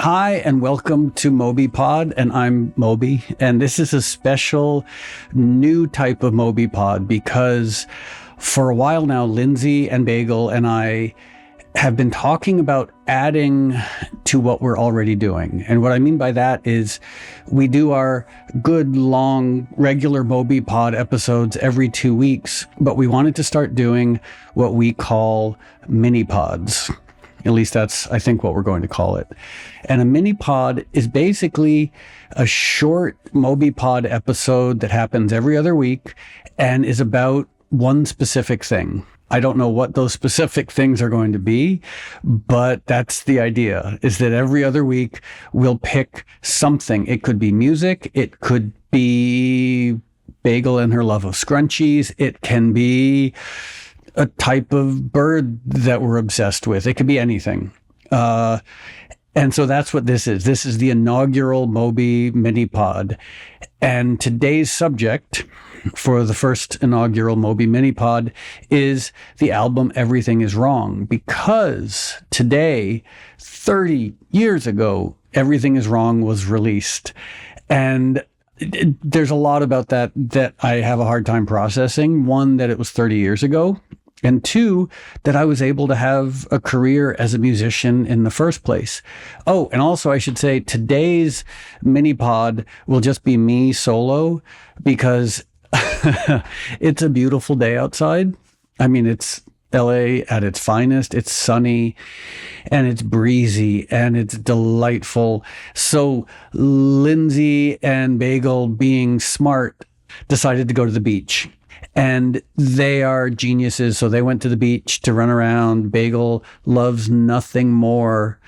Hi, and welcome to MobyPod, and I'm Moby, and this is a special new type of MobyPod because for a while now, Lindsay and Bagel and I have been talking about adding to what we're already doing. And what I mean by that is we do our good, long, regular MobyPod episodes every 2 weeks, but we wanted to start doing what we call MiniPods. At least that's, I think, what we're going to call it. And a MiniPod is basically a short MobyPod episode that happens every other week and is about one specific thing. I don't know what those specific things are going to be, but that's the idea, is that every other week we'll pick something. It could be music. It could be Bagel and her love of scrunchies. It can be a type of bird that we're obsessed with. It could be anything. And so that's what this is. This is the inaugural Moby MiniPod. And today's subject for the first inaugural Moby MiniPod is the album Everything Is Wrong, because today, 30 years ago, Everything Is Wrong was released. And there's a lot about that I have a hard time processing. One, that it was 30 years ago. And two, that I was able to have a career as a musician in the first place. Oh, and also I should say today's MiniPod will just be me solo because it's a beautiful day outside. I mean, it's LA at its finest. It's sunny and it's breezy and it's delightful. So Lindsay and Bagel, being smart, decided to go to the beach. And they are geniuses, so they went to the beach to run around. Bagel loves nothing more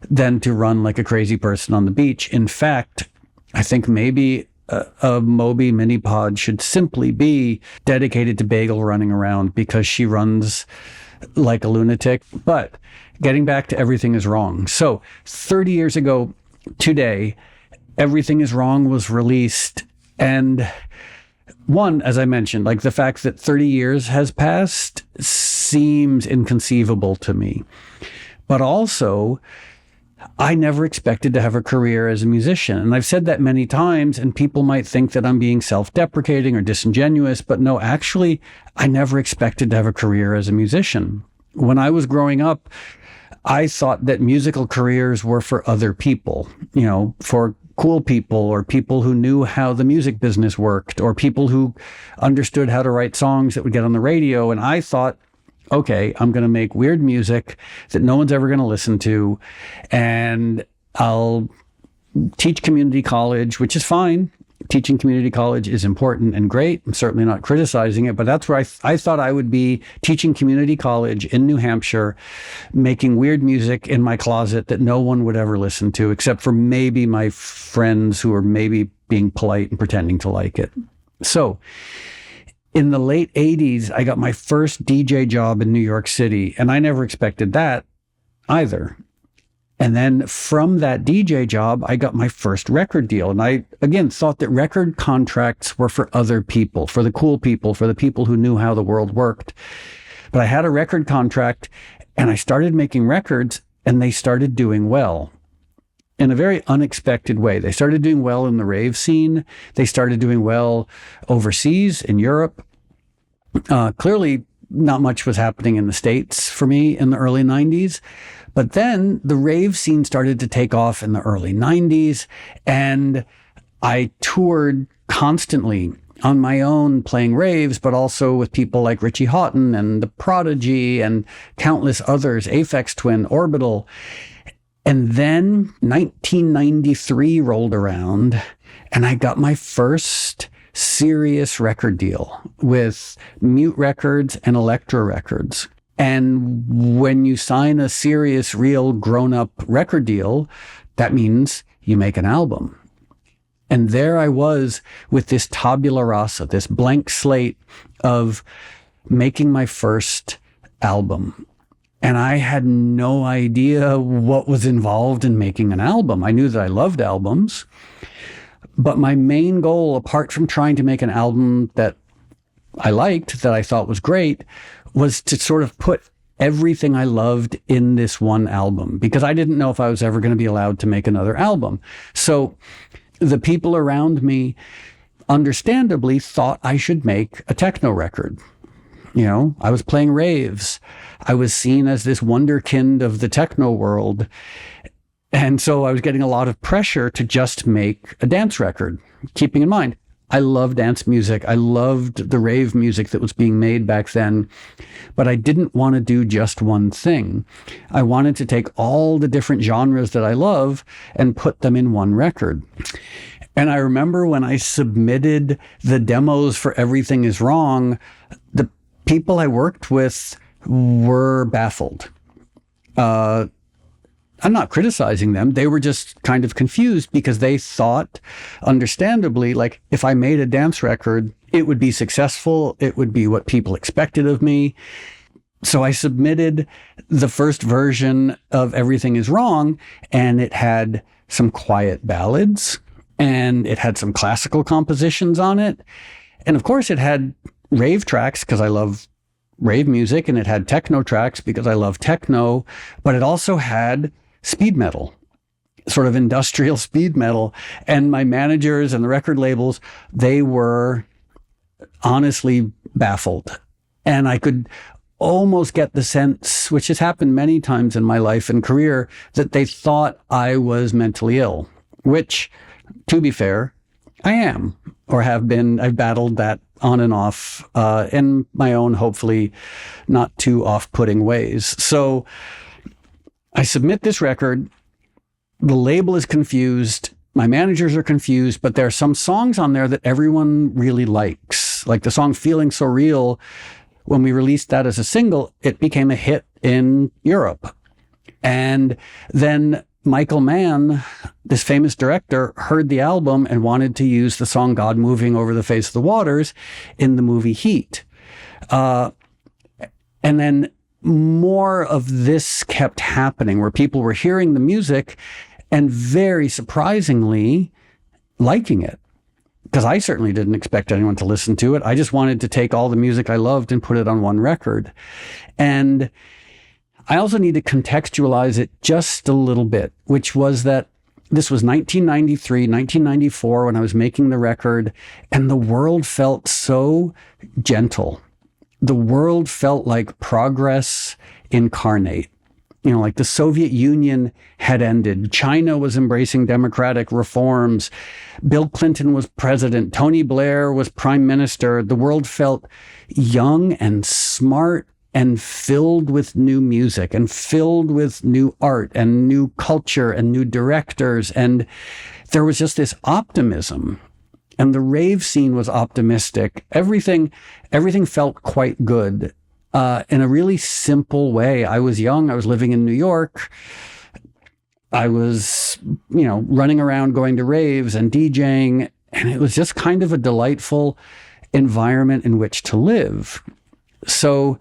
than to run like a crazy person on the beach. In fact, I think maybe a Moby MiniPod should simply be dedicated to Bagel running around because she runs like a lunatic. But getting back to Everything Is Wrong. So 30 years ago today, Everything Is Wrong was released. And one, as I mentioned, like the fact that 30 years has passed seems inconceivable to me. But also, I never expected to have a career as a musician. And I've said that many times, and people might think that I'm being self-deprecating or disingenuous, but no, actually, I never expected to have a career as a musician. When I was growing up, I thought that musical careers were for other people, for cool people or people who knew how the music business worked or people who understood how to write songs that would get on the radio. And I thought, okay, I'm going to make weird music that no one's ever going to listen to. And I'll teach community college, which is fine. Teaching community college is important and great. I'm certainly not criticizing it, but that's where I thought I would be, teaching community college in New Hampshire, making weird music in my closet that no one would ever listen to, except for maybe my friends who are maybe being polite and pretending to like it. So in the late 80s, I got my first DJ job in New York City, and I never expected that either. And then from that DJ job, I got my first record deal. And I, again, thought that record contracts were for other people, for the cool people, for the people who knew how the world worked. But I had a record contract and I started making records and they started doing well in a very unexpected way. They started doing well in the rave scene. They started doing well overseas in Europe. Clearly, not much was happening in the States for me in the early 90s. But then the rave scene started to take off in the early 90s, and I toured constantly on my own playing raves, but also with people like Richie Houghton and The Prodigy and countless others, Aphex Twin, Orbital. And then 1993 rolled around, and I got my first serious record deal with Mute Records and Elektra Records. And when you sign a serious, real, grown-up record deal, that means you make an album. And there I was with this tabula rasa, this blank slate of making my first album. And I had no idea what was involved in making an album. I knew that I loved albums. But my main goal, apart from trying to make an album that I liked, that I thought was great, was to sort of put everything I loved in this one album, because I didn't know if I was ever going to be allowed to make another album. So the people around me understandably thought I should make a techno record. You know, I was playing raves. I was seen as this wonderkind of the techno world. And so I was getting a lot of pressure to just make a dance record, keeping in mind, I love dance music. I loved the rave music that was being made back then, but I didn't want to do just one thing. I wanted to take all the different genres that I love and put them in one record. And I remember when I submitted the demos for Everything Is Wrong, the people I worked with were baffled. I'm not criticizing them. They were just kind of confused because they thought, understandably, like if I made a dance record, it would be successful. It would be what people expected of me. So I submitted the first version of Everything Is Wrong, and it had some quiet ballads, and it had some classical compositions on it. And of course, it had rave tracks because I love rave music, and it had techno tracks because I love techno, but it also had speed metal, sort of industrial speed metal. And my managers and the record labels, they were honestly baffled. And I could almost get the sense, which has happened many times in my life and career, that they thought I was mentally ill, which, to be fair, I am, or have been. I've battled that on and off in my own, hopefully not too off-putting ways. So I submit this record. The label is confused. My managers are confused, but there are some songs on there that everyone really likes. Like the song Feeling So Real, when we released that as a single, it became a hit in Europe. And then Michael Mann, this famous director, heard the album and wanted to use the song God Moving Over the Face of the Waters in the movie Heat. And then more of this kept happening, where people were hearing the music and very surprisingly liking it. Because I certainly didn't expect anyone to listen to it. I just wanted to take all the music I loved and put it on one record. And I also need to contextualize it just a little bit, which was that this was 1993, 1994 when I was making the record, and the world felt so gentle. The world felt like progress incarnate. You know, like the Soviet Union had ended. China was embracing democratic reforms. Bill Clinton was president. Tony Blair was prime minister. The world felt young and smart and filled with new music and filled with new art and new culture and new directors. And there was just this optimism. And the rave scene was optimistic. Everything felt quite good in a really simple way. I was young. I was living in New York. I was, running around going to raves and DJing. And it was just kind of a delightful environment in which to live. So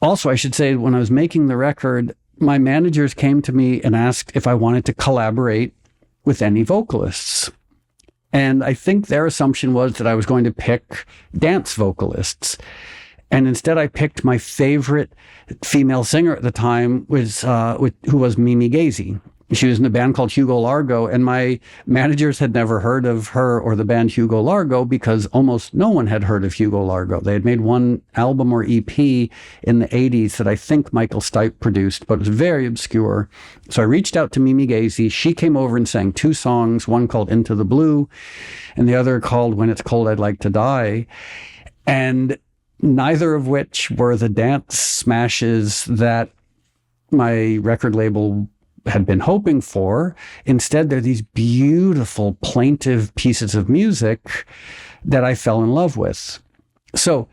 also, I should say, when I was making the record, my managers came to me and asked if I wanted to collaborate with any vocalists. And I think their assumption was that I was going to pick dance vocalists. And instead, I picked my favorite female singer at the time, who was Mimi Gazy. She was in a band called Hugo Largo, and my managers had never heard of her or the band Hugo Largo because almost no one had heard of Hugo Largo. They had made one album or EP in the 80s that I think Michael Stipe produced, but it was very obscure. So I reached out to Mimi Gazy. She came over and sang two songs, one called Into the Blue and the other called When It's Cold, I'd Like to Die. And neither of which were the dance smashes that my record label had been hoping for. Instead, they're these beautiful, plaintive pieces of music that I fell in love with. So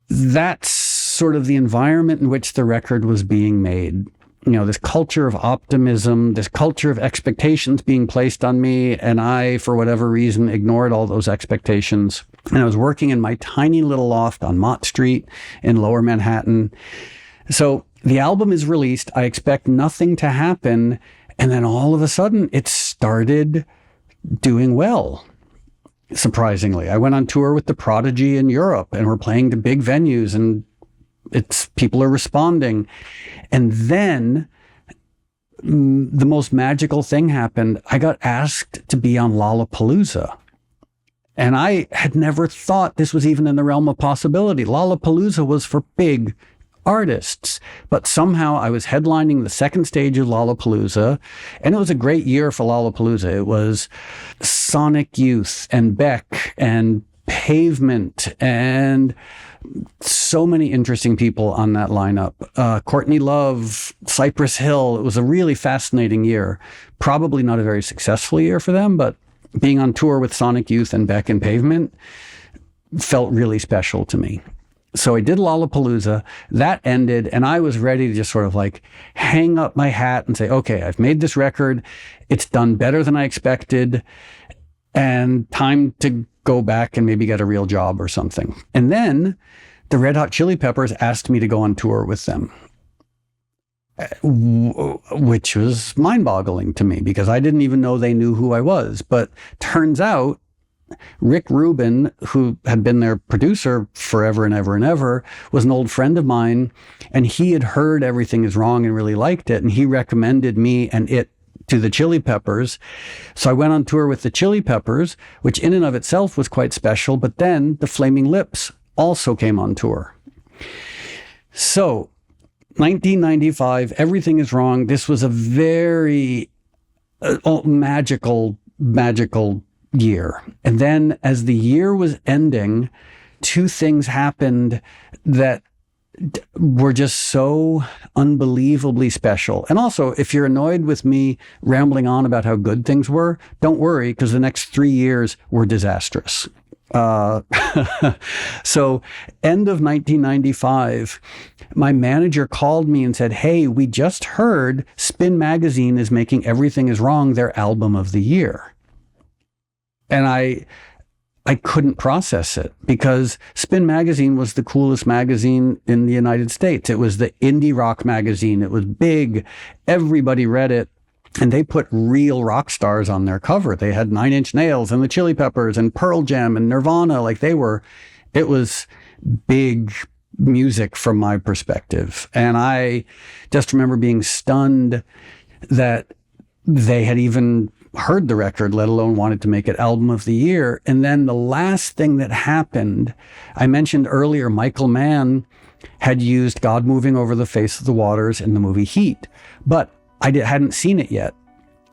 that's sort of the environment in which the record was being made. This culture of optimism, this culture of expectations being placed on me, and I, for whatever reason, ignored all those expectations. And I was working in my tiny little loft on Mott Street in Lower Manhattan. So the album is released. I expect nothing to happen. And then all of a sudden, it started doing well. Surprisingly, I went on tour with The Prodigy in Europe, and we're playing to big venues, and people are responding. And then the most magical thing happened. I got asked to be on Lollapalooza. And I had never thought this was even in the realm of possibility. Lollapalooza was for big artists, but somehow I was headlining the second stage of Lollapalooza, and it was a great year for Lollapalooza. It was Sonic Youth and Beck and Pavement and so many interesting people on that lineup. Courtney Love, Cypress Hill. It was a really fascinating year. Probably not a very successful year for them, but being on tour with Sonic Youth and Beck and Pavement felt really special to me. So I did Lollapalooza, that ended, and I was ready to just sort of like hang up my hat and say, okay, I've made this record. It's done better than I expected, and time to go back and maybe get a real job or something. And then the Red Hot Chili Peppers asked me to go on tour with them, which was mind-boggling to me because I didn't even know they knew who I was. But turns out Rick Rubin, who had been their producer forever and ever and ever, was an old friend of mine, and he had heard Everything Is Wrong and really liked it, and he recommended me and it to the Chili Peppers. So I went on tour with the Chili Peppers, which in and of itself was quite special, but then the Flaming Lips also came on tour. So 1995, Everything Is Wrong. This was a very magical year. And then as the year was ending, two things happened that were just so unbelievably special. And also, if you're annoyed with me rambling on about how good things were, don't worry, because the next 3 years were disastrous. So end of 1995, my manager called me and said, hey, we just heard Spin Magazine is making Everything Is Wrong their album of the year. And I couldn't process it because Spin Magazine was the coolest magazine in the United States. It was the indie rock magazine. It was big. Everybody read it. And they put real rock stars on their cover. They had Nine Inch Nails and the Chili Peppers and Pearl Jam and Nirvana. It was big music from my perspective. And I just remember being stunned that they had even heard the record, let alone wanted to make it album of the year. And then the last thing that happened, I mentioned earlier, Michael Mann had used God Moving Over the Face of the Waters in the movie Heat, but I hadn't seen it yet.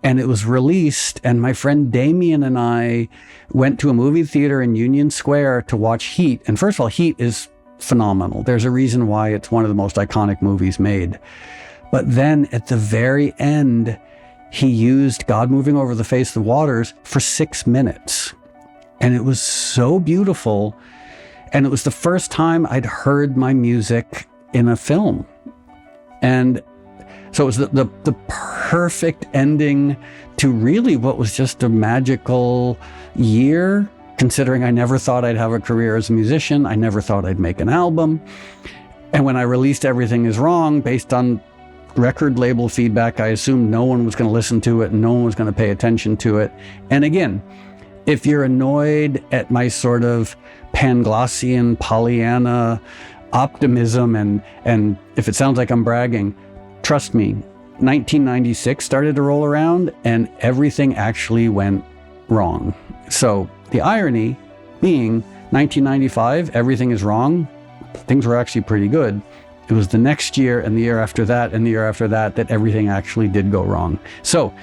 And it was released, and my friend Damien and I went to a movie theater in Union Square to watch Heat. And first of all, Heat is phenomenal. There's a reason why it's one of the most iconic movies made. But then at the very end, he used God Moving Over the Face of the Waters for 6 minutes. And it was so beautiful. And it was the first time I'd heard my music in a film. And so it was the perfect ending to really what was just a magical year, considering I never thought I'd have a career as a musician. I never thought I'd make an album. And when I released Everything Is Wrong, based on record label feedback, I assumed no one was going to listen to it and no one was going to pay attention to it. And again, if you're annoyed at my sort of Panglossian, Pollyanna optimism, and if it sounds like I'm bragging, trust me, 1996 started to roll around and everything actually went wrong. So the irony being 1995, Everything Is Wrong, things were actually pretty good. It was the next year and the year after that and the year after that that everything actually did go wrong. So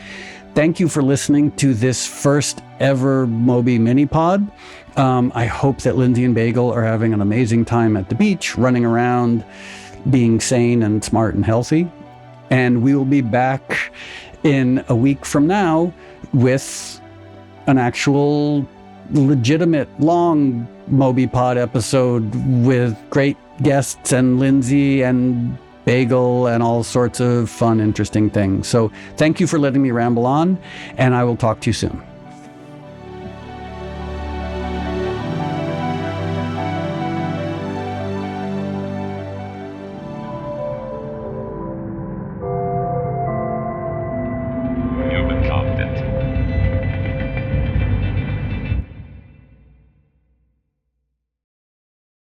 thank you for listening to this first ever Moby MiniPod. I hope that Lindsay and Bagel are having an amazing time at the beach, running around, being sane and smart and healthy. And we will be back in a week from now with an actual legitimate long Moby Pod episode with great guests and Lindsay and Bagel and all sorts of fun, interesting things. So thank you for letting me ramble on, and I will talk to you soon.